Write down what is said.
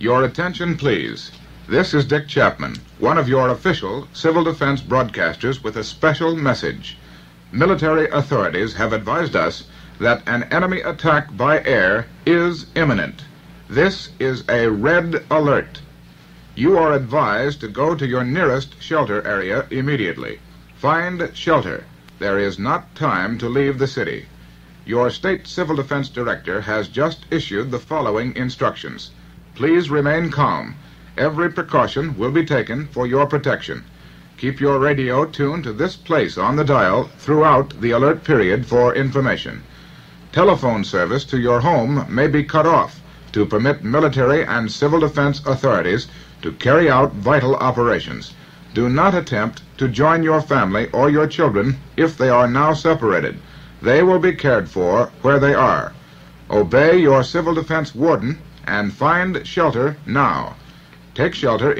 Your attention, please. This is Dick Chapman, one of your official civil defense broadcasters with a special message. Military authorities have advised us that an enemy attack by air is imminent. This is a red alert. You are advised to go to your nearest shelter area immediately. Find shelter. There is not time to leave the city. Your state civil defense director has just issued the following instructions. Please remain calm. Every precaution will be taken for your protection. Keep your radio tuned to this place on the dial throughout the alert period for information. Telephone service to your home may be cut off to permit military and civil defense authorities to carry out vital operations. Do not attempt to join your family or your children if they are now separated. They will be cared for where they are. Obey your civil defense warden and find shelter now. Take shelter